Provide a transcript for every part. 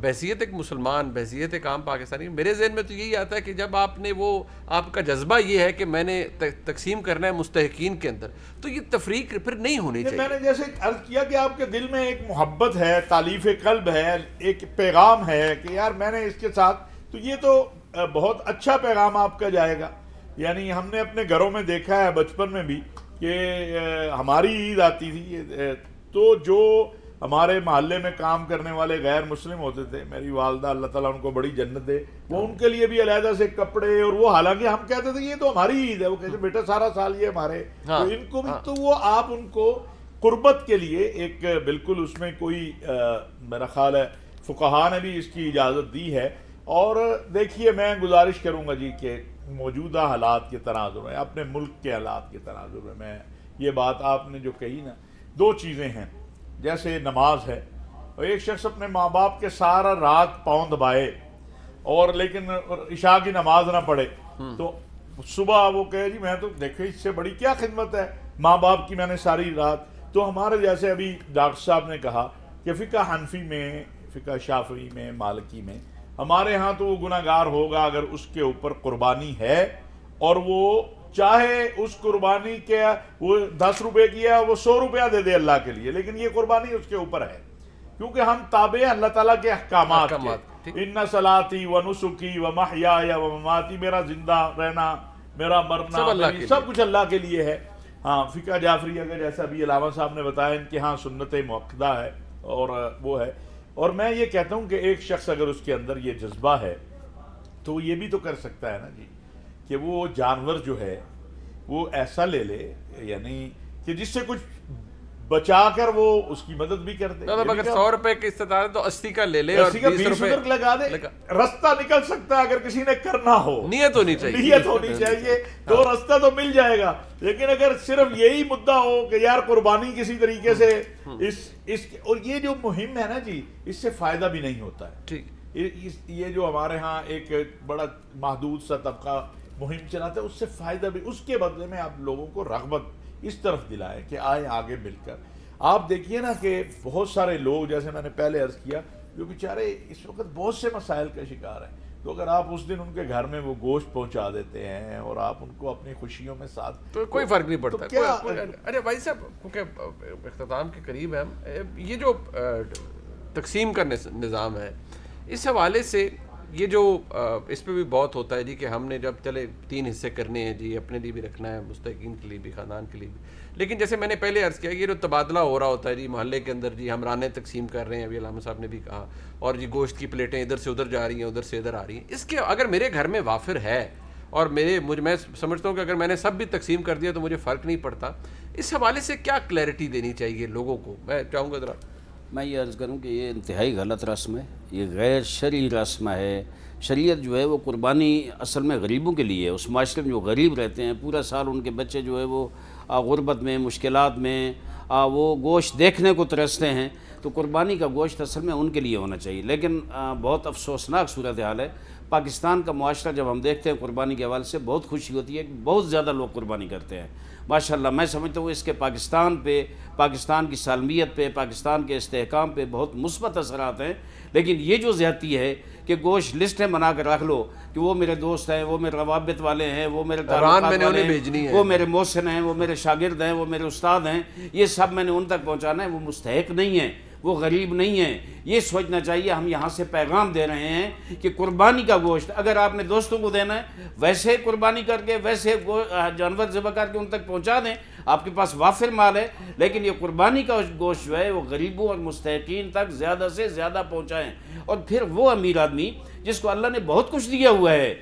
بحیثیت ایک مسلمان، بحیثیت ایک عام پاکستانی، میرے ذہن میں تو یہی آتا ہے کہ جب آپ نے وہ، آپ کا جذبہ یہ ہے کہ میں نے تقسیم کرنا ہے مستحقین کے اندر، تو یہ تفریق پھر نہیں ہونی چاہیے. میں نے جیسے عرض کیا کہ آپ کے دل میں ایک محبت ہے، تالیف قلب ہے، ایک پیغام ہے کہ یار میں نے اس کے ساتھ، تو یہ تو بہت اچھا پیغام آپ کا جائے گا. یعنی ہم نے اپنے گھروں میں دیکھا ہے بچپن میں بھی کہ ہماری عید آتی تھی تو جو ہمارے محلے میں کام کرنے والے غیر مسلم ہوتے تھے، میری والدہ اللہ تعالیٰ ان کو بڑی جنت دے، وہ ان کے لیے بھی علیحدہ سے کپڑے، اور وہ حالانکہ ہم کہتے تھے یہ تو ہماری عید ہے، وہ کہتے بیٹا سارا سال یہ ہمارے، تو ان کو بھی، تو وہ آپ ان کو قربت کے لیے ایک بالکل اس میں کوئی میرا خیال ہے فقہا نے بھی اس کی اجازت دی ہے. اور دیکھیے میں گزارش کروں گا جی کہ موجودہ حالات کے تناظر میں، اپنے ملک کے حالات کے تناظر میں یہ بات آپ نے جو کہی نا، دو چیزیں ہیں. جیسے نماز ہے، اور ایک شخص اپنے ماں باپ کے سارا رات پاؤں دبائے اور لیکن عشاء کی نماز نہ پڑھے، تو صبح وہ کہے جی میں تو دیکھیں اس سے بڑی کیا خدمت ہے ماں باپ کی، میں نے ساری رات. تو ہمارے جیسے ابھی ڈاکٹر صاحب نے کہا کہ فقہ حنفی میں، فقہ شافعی میں، مالکی میں، ہمارے ہاں تو وہ گناہ گار ہوگا اگر اس کے اوپر قربانی ہے، اور وہ چاہے اس قربانی کے وہ 10 روپے کی ہے وہ 100 روپیہ دے دے اللہ کے لیے، لیکن یہ قربانی اس کے اوپر ہے، کیونکہ ہم تابع ہیں اللہ تعالیٰ کے احکامات کے. ان صلاتی و نسکی و محیای و مماتی، میرا زندہ رہنا، میرا مرنا، سب کچھ اللہ کے لیے ہے. ہاں فقہ جعفری اگر جیسا بھی علامہ صاحب نے بتایا ان کے ہاں سنت مؤکدہ ہے اور وہ ہے. اور میں یہ کہتا ہوں کہ ایک شخص اگر اس کے اندر یہ جذبہ ہے تو یہ بھی تو کر سکتا ہے نا جی کہ وہ جانور جو ہے وہ ایسا لے لے، یعنی کہ جس سے کچھ بچا کر وہ اس کی مدد بھی کر دے. اگر 100 روپے کی استطاعت ہے تو 80 کا لے لے اور 20 روپے لگا دے، رستہ نکل سکتا ہے اگر کسی نے کرنا ہو. نیت ہونی چاہیے تو رستہ تو مل جائے گا. لیکن اگر صرف یہی مدعا ہو کہ یار قربانی کسی طریقے سے اس اور یہ جو مہم ہے نا جی، اس سے فائدہ بھی نہیں ہوتا ہے. یہ جو ہمارے ہاں ایک بڑا محدود سا طبقہ مہم چلاتا ہے، اس سے فائدہ بھی، اس کے بدلے میں آپ لوگوں کو رغبت اس طرف دلائیں کہ آئیں آگے مل کر. آپ دیکھیے نا کہ بہت سارے لوگ، جیسے میں نے پہلے عرض کیا، جو بیچارے اس وقت بہت سے مسائل کا شکار ہیں، تو اگر آپ اس دن ان کے گھر میں وہ گوشت پہنچا دیتے ہیں اور آپ ان کو اپنی خوشیوں میں ساتھ، تو کوئی فرق نہیں پڑتا. ارے بھائی صاحب، کیونکہ اختتام کے قریب ہے، یہ جو تقسیم کا نظام ہے اس حوالے سے یہ جو اس پہ بھی بہت ہوتا ہے جی کہ ہم نے جب چلے 3 حصے کرنے ہیں جی، اپنے لیے بھی رکھنا ہے، مستحقین کے لیے بھی، خاندان کے لیے بھی. لیکن جیسے میں نے پہلے عرض کیا، یہ جو تبادلہ ہو رہا ہوتا ہے جی محلے کے اندر، جی ہم رانے تقسیم کر رہے ہیں، ابھی علامہ صاحب نے بھی کہا، اور جی گوشت کی پلیٹیں ادھر سے ادھر جا رہی ہیں، ادھر سے ادھر آ رہی ہیں. اس کے اگر میرے گھر میں وافر ہے اور میں سمجھتا ہوں کہ اگر میں نے سب بھی تقسیم کر دیا تو مجھے فرق نہیں پڑتا. اس حوالے سے کیا کلیئرٹی دینی چاہیے لوگوں کو؟ میں چاہوں گا ذرا. میں یہ عرض کروں کہ یہ انتہائی غلط رسم ہے، یہ غیر شرعی رسم ہے. شریعت جو ہے وہ قربانی اصل میں غریبوں کے لیے ہے. اس معاشرے میں جو غریب رہتے ہیں، پورا سال ان کے بچے جو ہے وہ غربت میں، مشکلات میں، وہ گوشت دیکھنے کو ترستے ہیں، تو قربانی کا گوشت اصل میں ان کے لیے ہونا چاہیے. لیکن بہت افسوسناک صورتحال ہے پاکستان کا معاشرہ جب ہم دیکھتے ہیں قربانی کے حوالے سے بہت خوشی ہوتی ہے کہ بہت زیادہ لوگ قربانی کرتے ہیں ماشاءاللہ. میں سمجھتا ہوں اس کے پاکستان پہ، پاکستان کی سالمیت پہ، پاکستان کے استحکام پہ بہت مثبت اثرات ہیں. لیکن یہ جو زیادتی ہے کہ گوشت لسٹیں بنا کر رکھ لو کہ وہ میرے دوست ہیں، وہ میرے روابط والے ہیں، وہ میرے تعلقات والے ہیں، وہ میرے محسن ہیں، وہ میرے شاگرد ہیں، وہ میرے استاد ہیں، یہ سب میں نے ان تک پہنچانا ہے. وہ مستحق نہیں ہیں، وہ غریب نہیں ہیں. یہ سوچنا چاہیے. ہم یہاں سے پیغام دے رہے ہیں کہ قربانی کا گوشت اگر آپ نے دوستوں کو دینا ہے، ویسے قربانی کر کے، ویسے جانور ذبح کر کے ان تک پہنچا دیں، آپ کے پاس وافر مال ہے. لیکن یہ قربانی کا گوشت جو ہے وہ غریبوں اور مستحقین تک زیادہ سے زیادہ پہنچائیں. اور پھر وہ امیر آدمی جس کو اللہ نے بہت کچھ دیا ہوا ہے،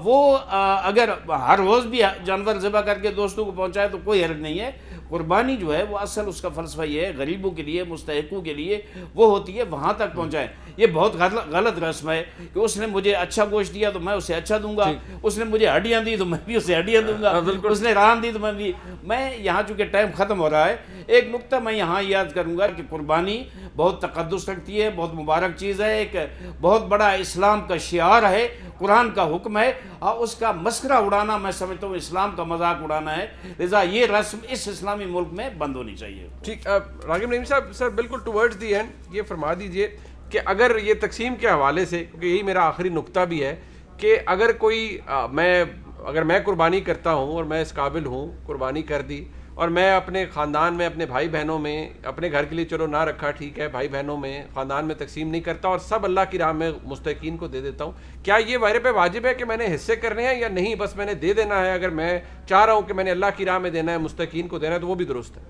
وہ اگر ہر روز بھی جانور ذبح کر کے دوستوں کو پہنچائے تو کوئی حرج نہیں ہے. قربانی جو ہے وہ اصل اس کا فلسفہ یہ ہے، غریبوں کے لیے، مستحقوں کے لیے وہ ہوتی ہے، وہاں تک پہنچائیں. یہ بہت غلط رسم ہے کہ اس نے مجھے اچھا گوشت دیا تو میں اسے اچھا دوں گا، اس نے مجھے ہڈیاں دی تو میں بھی اسے ہڈیاں دوں گا، اس نے ران دی تو میں بھی. میں یہاں چونکہ ٹائم ختم ہو رہا ہے، ایک نقطہ میں یہاں یاد کروں گا کہ قربانی بہت تقدس رکھتی ہے، بہت مبارک چیز ہے، ایک بہت بڑا اسلام کا شعار ہے، قرآن کا حکم ہے، اور اس کا مسخرہ اڑانا میں سمجھتا ہوں اسلام کا مذاق اڑانا ہے. لذا یہ رسم اس اسلامی ملک میں بند ہونی چاہیے. ٹھیک. راغب نعیمی صاحب، سر بالکل ٹورڈز دی اینڈ یہ فرما دیجئے کہ اگر یہ تقسیم کے حوالے سے، کیونکہ یہی میرا آخری نقطہ بھی ہے کہ اگر کوئی اگر میں قربانی کرتا ہوں اور میں اس قابل ہوں، قربانی کر دی، اور میں اپنے خاندان میں، اپنے بھائی بہنوں میں، اپنے گھر کے لیے چلو نہ رکھا ٹھیک ہے، بھائی بہنوں میں، خاندان میں تقسیم نہیں کرتا اور سب اللہ کی راہ میں مستحقین کو دے دیتا ہوں، کیا یہ میرے پہ واجب ہے کہ میں نے حصے کرنے ہیں یا نہیں؟ بس میں نے دے دینا ہے؟ اگر میں چاہ رہا ہوں کہ میں نے اللہ کی راہ میں دینا ہے، مستحقین کو دینا ہے، تو وہ بھی درست ہے؟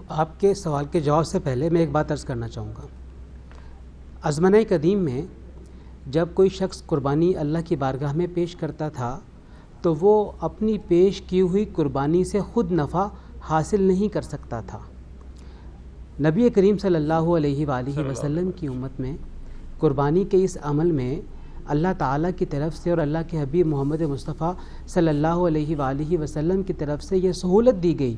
آپ کے سوال کے جواب سے پہلے میں ایک بات عرض کرنا چاہوں گا. ازمنہ قدیم میں جب کوئی شخص قربانی اللہ کی بارگاہ میں پیش کرتا تھا تو وہ اپنی پیش کی ہوئی قربانی سے خود نفع حاصل نہیں کر سکتا تھا. نبی کریم صلی اللہ علیہ وآلہ وسلم کی امت میں قربانی کے اس عمل میں اللہ تعالیٰ کی طرف سے اور اللہ کے حبیب محمد مصطفیٰ صلی اللہ علیہ وآلہ وسلم کی طرف سے یہ سہولت دی گئی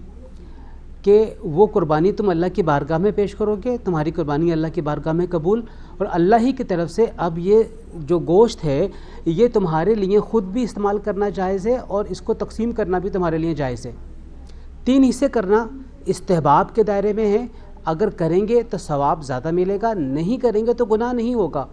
کہ وہ قربانی تم اللہ کی بارگاہ میں پیش کرو گے، تمہاری قربانی اللہ کی بارگاہ میں قبول، اور اللہ ہی کی طرف سے اب یہ جو گوشت ہے یہ تمہارے لیے خود بھی استعمال کرنا جائز ہے اور اس کو تقسیم کرنا بھی تمہارے لیے جائز ہے. 3 حصے کرنا استحباب کے دائرے میں ہے. اگر کریں گے تو ثواب زیادہ ملے گا، نہیں کریں گے تو گناہ نہیں ہوگا.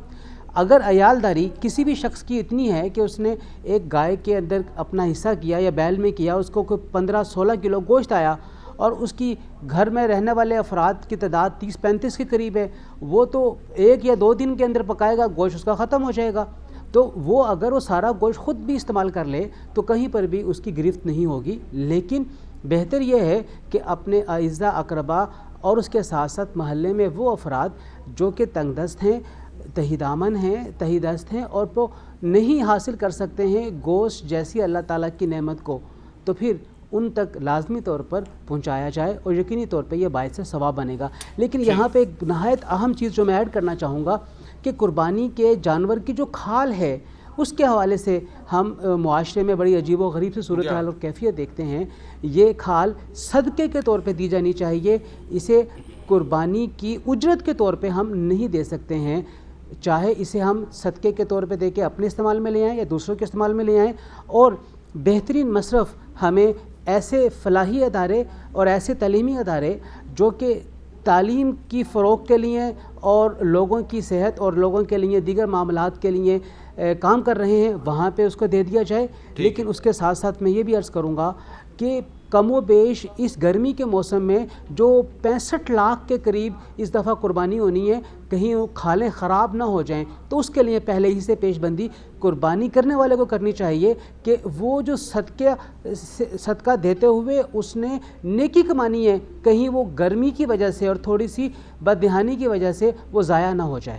اگر عیالداری کسی بھی شخص کی اتنی ہے کہ اس نے ایک گائے کے اندر اپنا حصہ کیا یا بیل میں کیا، اس کو کوئی 15-16 کلو گوشت آیا اور اس کی گھر میں رہنے والے افراد کی تعداد 30-35 کے قریب ہے، وہ تو 1 یا 2 دن کے اندر پکائے گا، گوشت اس کا ختم ہو جائے گا. تو وہ اگر وہ سارا گوشت خود بھی استعمال کر لے تو کہیں پر بھی اس کی گرفت نہیں ہوگی. لیکن بہتر یہ ہے کہ اپنے اعزاء اقربا اور اس کے ساتھ ساتھ محلے میں وہ افراد جو کہ تنگ دست ہیں، تہی دامن ہیں، تہی دست ہیں اور وہ نہیں حاصل کر سکتے ہیں گوشت جیسی اللہ تعالیٰ کی نعمت کو، تو پھر ان تک لازمی طور پر پہنچایا جائے اور یقینی طور پہ یہ باعث ثواب بنے گا. لیکن یہاں پہ ایک نہایت اہم چیز جو میں ایڈ کرنا چاہوں گا کہ قربانی کے جانور کی جو کھال ہے اس کے حوالے سے ہم معاشرے میں بڑی عجیب و غریب سی صورتحال اور کیفیت دیکھتے ہیں. یہ کھال صدقے کے طور پہ دی جانی چاہیے، اسے قربانی کی اجرت کے طور پہ ہم نہیں دے سکتے ہیں. چاہے اسے ہم صدقے کے طور پہ دے کے اپنے استعمال میں لے آئیں یا دوسروں کے استعمال میں لے آئیں. اور بہترین مصرف ہمیں ایسے فلاحی ادارے اور ایسے تعلیمی ادارے جو کہ تعلیم کی فروغ کے لیے اور لوگوں کی صحت اور لوگوں کے لیے دیگر معاملات کے لیے کام کر رہے ہیں، وہاں پہ اس کو دے دیا جائے. لیکن اس کے ساتھ ساتھ میں یہ بھی عرض کروں گا کہ کم و بیش اس گرمی کے موسم میں جو 65 لاکھ کے قریب اس دفعہ قربانی ہونی ہے، کہیں وہ کھالیں خراب نہ ہو جائیں، تو اس کے لیے پہلے ہی سے پیش بندی قربانی کرنے والے کو کرنی چاہیے کہ وہ جو صدقہ دیتے ہوئے اس نے نیکی کمانی ہے، کہیں وہ گرمی کی وجہ سے اور تھوڑی سی بددہانی کی وجہ سے وہ ضائع نہ ہو جائے.